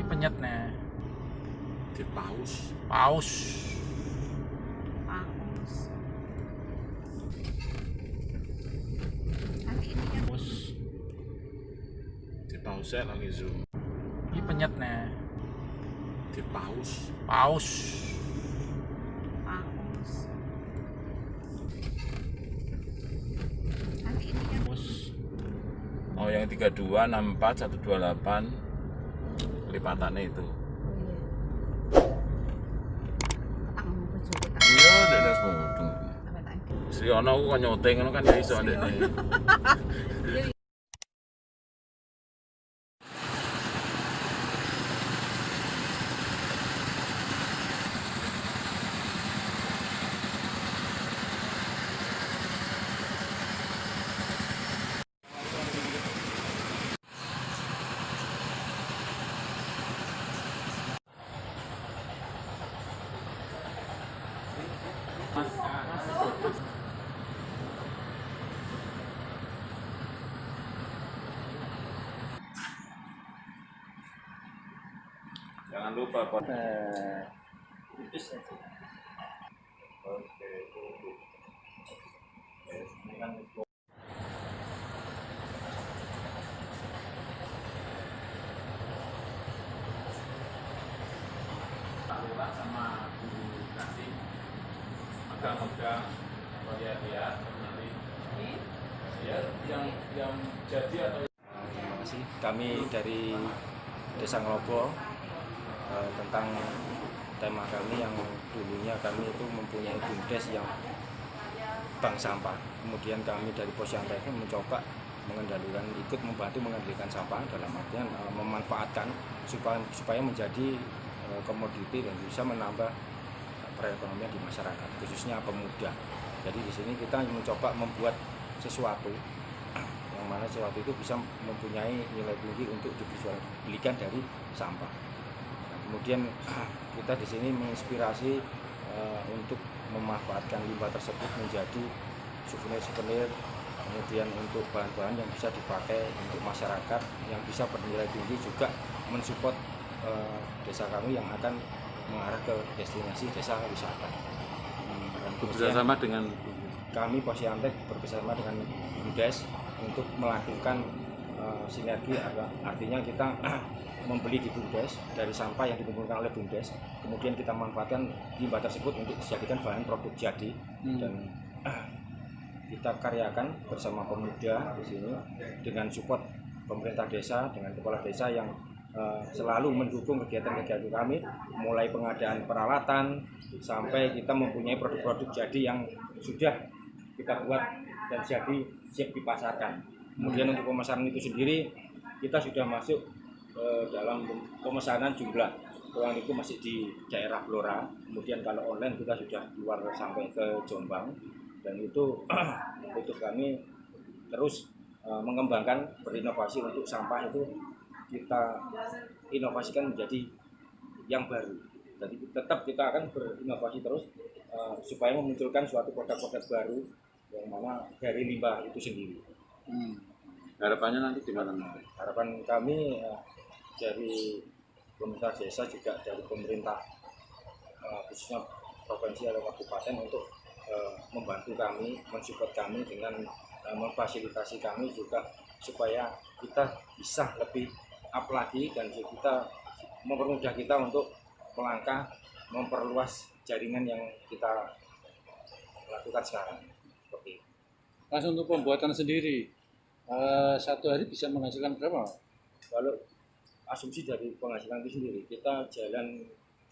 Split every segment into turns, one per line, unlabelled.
penyet nih.
Di paus.
Paus.
Paus. Nanti ini kan
Paus.
Di pausnya lagi zoom.
Ini penyet nih.
Di paus.
Paus.
paus. Nanti ini kan
Paus.
Oh, yang 32, 64, 128 lipatannya itu.
petang bojo petang.
Iya, ada semua.
Apa tak?
Sri Ono aku kan nyoteng kan ya iso ndek. Jangan lupa Pak.
Tipis aja.
Oke. Ini kan Lurah sama Bu Kasih megang-megang lihat-lihat nanti ya yang jadi atau
Terima kasih. Kami dari Desa Ngelobo tentang tema kami yang dulunya kami itu mempunyai BUMDes yang bank sampah. Kemudian kami dari Posyandu mencoba ikut membantu mengendalikan sampah dalam artian memanfaatkan supaya menjadi komoditi dan bisa menambah perekonomian di masyarakat, khususnya pemuda. Jadi di sini kita mencoba membuat sesuatu yang mana sesuatu itu bisa mempunyai nilai tinggi untuk dijualbelikan dari sampah. Nah, kemudian kita di sini menginspirasi untuk memanfaatkan limbah tersebut menjadi souvenir-souvenir, kemudian untuk bahan-bahan yang bisa dipakai untuk masyarakat yang bisa bernilai tinggi, juga mensupport desa kami yang akan mengarah ke destinasi desa wisata.
bekerjasama dengan
Kami Posyandu bekerjasama dengan BUMDes untuk melakukan sinergi, artinya kita membeli di BUMDes dari sampah yang dikumpulkan oleh BUMDes, kemudian kita manfaatkan limbah tersebut untuk dijadikan bahan produk jadi dan kita karyakan bersama pemuda di sini dengan support pemerintah desa, dengan kepala desa yang selalu mendukung kegiatan-kegiatan kami, mulai pengadaan peralatan sampai kita mempunyai produk-produk jadi yang sudah kita buat dan jadi siap dipasarkan. Kemudian untuk pemesanan itu sendiri kita sudah masuk dalam pemesanan jumlah ruang itu masih di daerah Blora. Kemudian kalau online kita sudah keluar sampai ke Jombang, dan itu untuk kami terus mengembangkan, berinovasi untuk sampah itu kita inovasikan menjadi yang baru. Jadi tetap kita akan berinovasi terus supaya memunculkan suatu produk-produk baru yang mana dari limbah itu sendiri.
harapannya nanti gimana?
Harapan kami dari pemerintah desa, juga dari pemerintah khususnya provinsi atau kabupaten untuk membantu kami, mensupport kami dengan memfasilitasi kami juga supaya kita bisa lebih up lagi dan kita mempermudah kita untuk melangkah memperluas jaringan yang kita lakukan sekarang. Seperti itu.
Mas, untuk pembuatan sendiri satu hari bisa menghasilkan berapa?
Kalau asumsi dari penghasilan itu sendiri, kita jalan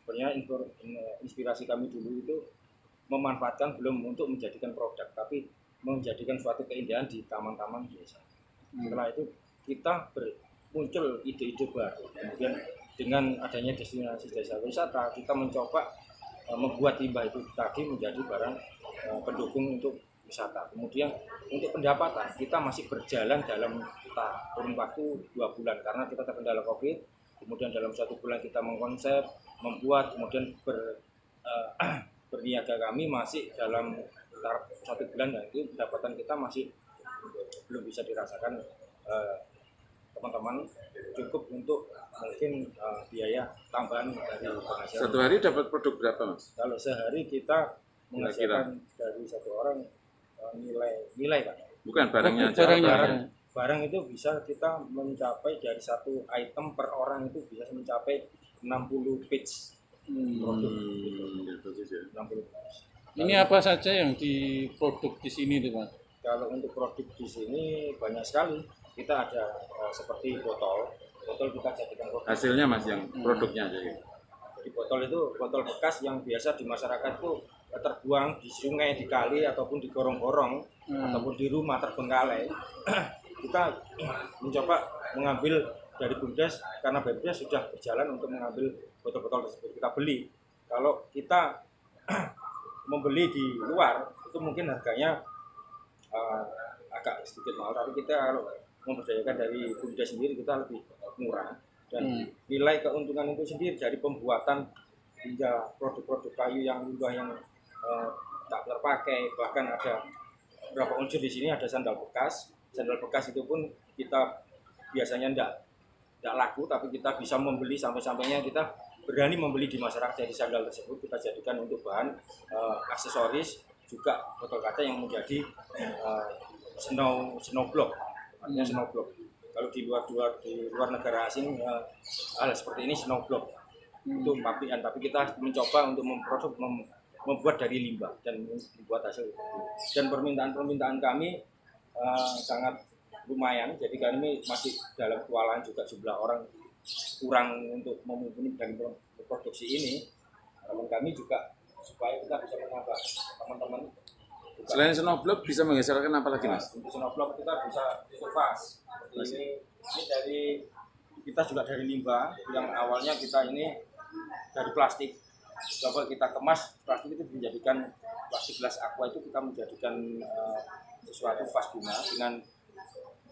sebenarnya inspirasi kami dulu itu memanfaatkan belum untuk menjadikan produk, tapi menjadikan suatu keindahan di taman-taman desa. Setelah itu kita muncul ide-ide baru. Kemudian dengan adanya destinasi desa wisata, kita mencoba membuat limbah itu tadi menjadi barang pendukung untuk wisata. Kemudian untuk pendapatan kita masih berjalan dalam kurun waktu 2 bulan karena kita terkendala COVID. Kemudian dalam 1 bulan kita mengkonsep, membuat, kemudian berniaga kami masih dalam taraf 1 bulan, dan itu pendapatan kita masih belum bisa dirasakan teman-teman cukup untuk mungkin biaya tambahan dari penghasilan.
Satu hari dapat produk berapa, Mas?
Kalau sehari kita menghasilkan dari satu orang nilai Pak.
Bukan barangnya aja.
Barang itu bisa kita mencapai dari satu item per orang itu bisa mencapai 60 page produk gitu.
Bagus ya.
60 page.
Ini apa saja yang diproduk di sini tuh, Mas?
Kalau untuk produk di sini banyak sekali. Kita ada seperti botol kita jadikan produk.
Hasilnya Mas yang produknya aja ya.
Di botol itu botol bekas yang biasa di masyarakat itu terbuang di sungai, di kali ataupun di gorong-gorong ataupun di rumah terbengkalai. Kita mencoba mengambil dari BUMDes karena BUMDes sudah berjalan untuk mengambil botol-botol tersebut kita beli. Kalau kita membeli di luar itu mungkin harganya agak sedikit mahal, tapi kita kalau memberdayakan dari BUMDes sendiri kita lebih murah dan nilai keuntungan itu sendiri dari pembuatan hingga produk-produk kayu yang limbah yang tak terpakai, bahkan ada beberapa unsur di sini ada sandal bekas itu pun kita biasanya tidak laku, tapi kita bisa membeli sampai-sampainya kita berani membeli di masyarakat. Jadi sandal tersebut kita jadikan untuk bahan aksesoris juga botol kaca yang menjadi snow block, artinya snow block. Kalau di luar negara asing hal seperti ini snow block itu pabrikan, tapi kita mencoba untuk membuat dari limbah dan membuat hasil. Dan permintaan kami sangat lumayan, jadi kami masih dalam kewalahan juga, jumlah orang kurang untuk memenuhi dan produksi ini. Harapan kami juga supaya kita bisa menambah teman-teman.
Selain snowblock bisa menghasilkan apa lagi, Mas?
Untuk snowblock kita bisa vas. Ini dari kita juga dari limbah yang awalnya kita ini dari plastik. Coba kita kemas plastik itu menjadikan plastik gelas aqua, itu kita menjadikan sesuatu vas bunga dengan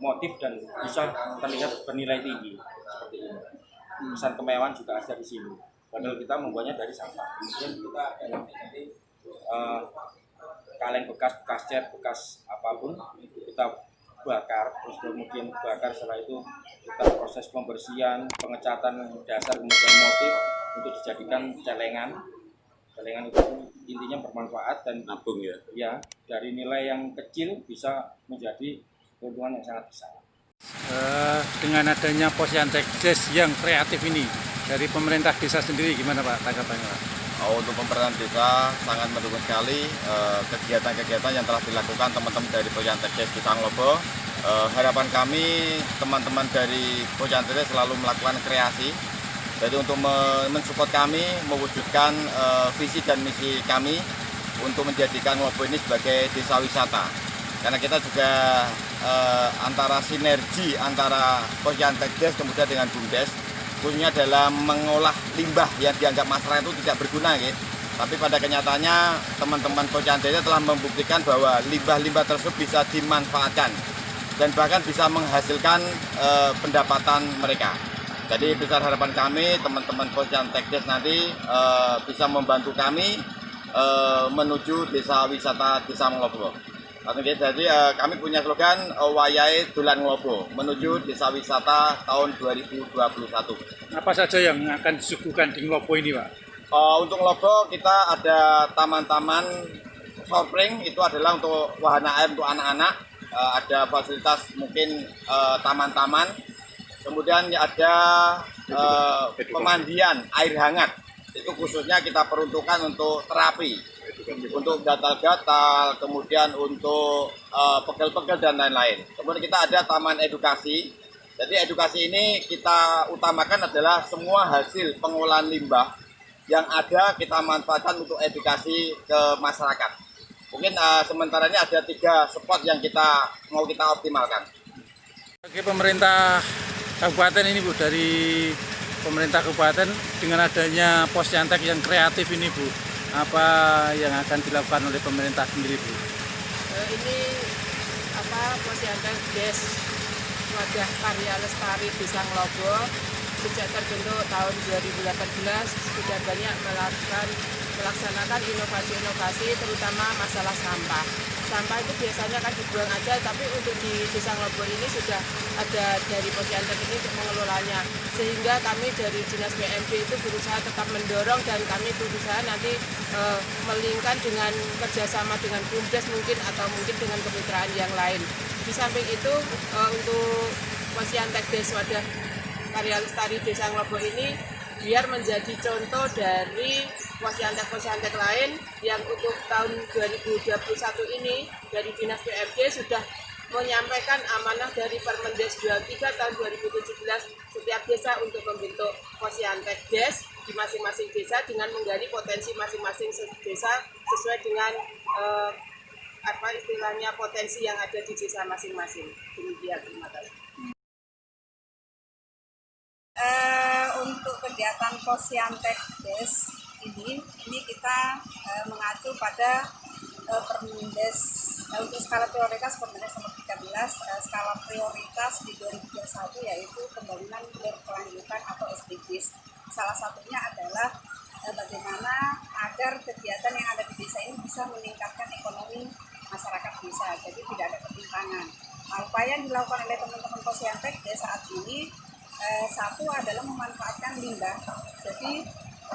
motif dan bisa terlihat bernilai tinggi seperti ini. Kesan kemewahan juga ada di sini. Padahal kita membuatnya dari sampah. Kemudian kita ada nanti kaleng bekas cat, bekas apapun kita bakar, terus kemudian bakar, setelah itu kita proses pembersihan, pengecatan dasar, kemudian motif untuk dijadikan celengan. Celengan itu intinya bermanfaat dan
Nabung ya.
Ya, dari nilai yang kecil bisa menjadi keuntungan yang sangat besar.
Dengan adanya Posyantek Des yang kreatif ini dari pemerintah desa sendiri gimana Pak tanggapannya Pak?
Untuk pemerintahan desa sangat mendukung sekali kegiatan-kegiatan yang telah dilakukan teman-teman dari Posyantek Des di Sanglobo. Harapan kami teman-teman dari Posyantek Des selalu melakukan kreasi. Jadi untuk mensupport kami mewujudkan visi dan misi kami untuk menjadikan Nglobo ini sebagai desa wisata. Karena kita juga antara sinergi antara Posyantek Des kemudian dengan BUMDes, khususnya dalam mengolah limbah yang dianggap masyarakat itu tidak berguna gitu. Tapi pada kenyataannya teman-teman Posyantek Des telah membuktikan bahwa limbah-limbah tersebut bisa dimanfaatkan dan bahkan bisa menghasilkan pendapatan mereka. Jadi besar harapan kami teman-teman Posyantek Des nanti bisa membantu kami menuju desa wisata Desa Nglobo. Jadi kami punya slogan Wayahe Dolan Nglobo menuju desa wisata tahun 2021.
Apa saja yang akan disuguhkan di Nglobo ini Pak?
Untuk Nglobo kita ada taman-taman shopping, itu adalah untuk wahana air untuk anak-anak. Ada fasilitas mungkin taman-taman. Kemudian ada pemandian air hangat, itu khususnya kita peruntukkan untuk terapi, untuk gatal-gatal, kemudian untuk pegel-pegel dan lain-lain. Kemudian kita ada taman edukasi. Jadi edukasi ini kita utamakan adalah semua hasil pengolahan limbah yang ada kita manfaatkan untuk edukasi ke masyarakat. Mungkin sementara ini ada 3 spot yang mau kita optimalkan.
Oke, pemerintah Kabupaten ini Bu, dari pemerintah Kabupaten dengan adanya Posyantek yang kreatif ini Bu, apa yang akan dilakukan oleh pemerintah sendiri Bu?
Ini Posyantek Des Wadah Karya Lestari Desa Nglobo sejak terbentuk tahun 2018 sudah banyak melaksanakan inovasi-inovasi terutama masalah sampah. sampah itu biasanya kan dibuang aja, tapi untuk di Desa Nglobo ini sudah ada dari Posyantek ini untuk mengelolanya, sehingga kami dari Dinas PMD itu berusaha tetap mendorong dan kami berusaha nanti melingkan dengan kerjasama dengan BUMDes mungkin atau mungkin dengan kemitraan yang lain. Di samping itu untuk Posyantek Des Wadah Karya Lestari Desa Nglobo ini biar menjadi contoh dari posyantek-posyantek lain yang untuk tahun 2021 ini dari Dinas PMD sudah menyampaikan amanah dari Permendes 23 tahun 2017 setiap desa untuk membentuk posyantek des di masing-masing desa dengan menggali potensi masing-masing desa sesuai dengan istilahnya potensi yang ada di desa masing-masing. Demikian, terima kasih.
Untuk kegiatan Posyantek Des ini kita mengacu pada Permendes untuk skala prioritas Permendes nomor 13 skala prioritas di 2021 yaitu pembangunan berkelanjutan atau SDGs. Salah satunya adalah bagaimana agar kegiatan yang ada di desa ini bisa meningkatkan ekonomi masyarakat desa, jadi tidak ada ketimpangan. Upaya yang dilakukan oleh teman-teman Posyantek Des saat ini satu adalah memanfaatkan limbah. Jadi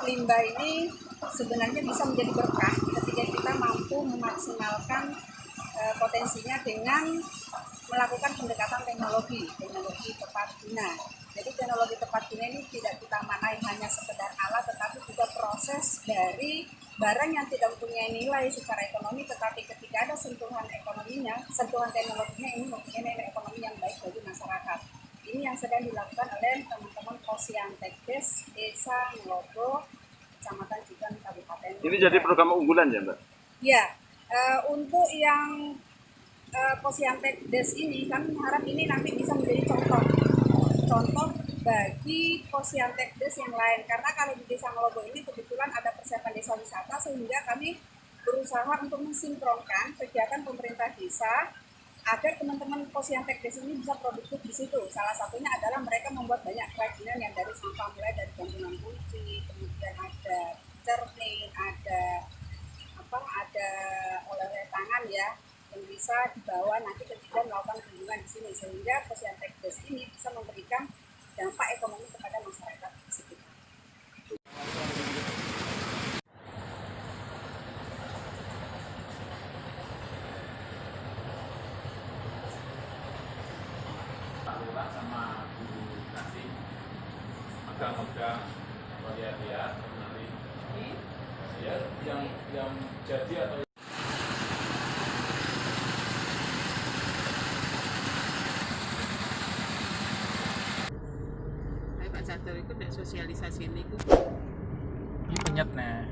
limbah ini sebenarnya bisa menjadi berkah ketika kita mampu memaksimalkan potensinya dengan melakukan pendekatan teknologi tepat guna. Jadi teknologi tepat guna ini tidak kita maknai hanya sekedar alat, tetapi juga proses dari barang yang tidak mempunyai nilai secara ekonomi, tetapi ketika ada sentuhan ekonominya, sentuhan teknologinya ini mempunyai nilai ekonomi yang baik bagi masyarakat. Ini yang sedang dilakukan oleh teman-teman Posyantek Des Desa Nglobo, Kecamatan Jigan, Kabupaten.
Ini jadi program unggulan ya, Mbak?
Ya, untuk yang Posyantek Des ini kami harap ini nanti bisa menjadi contoh bagi Posyantek Des yang lain. Karena kalau di Desa Nglobo ini kebetulan ada persiapan desa wisata, sehingga kami berusaha untuk mensinkronkan kegiatan pemerintah desa agar teman-teman Posyantek Des ini bisa produktif di situ. Salah satunya adalah mereka membuat banyak kerajinan yang dari sampah, mulai dari gantungan kunci, kemudian ada cermin, ada oleh-oleh tangan ya, yang bisa dibawa nanti ketika melakukan kunjungan di sini, sehingga Posyantek Des ini bisa memberikan dampak ekonomi kepada masyarakat di sekitar.
Sama guru kasih megang-megang lihat-lihat nanti ya yang jadi atau
Pak Catur itu tidak sosialisasi ini
Ini penyet nih.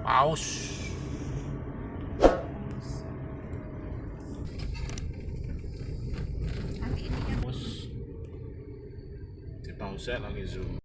Paus.
Nanti ini yang
pausnya lagi zoom.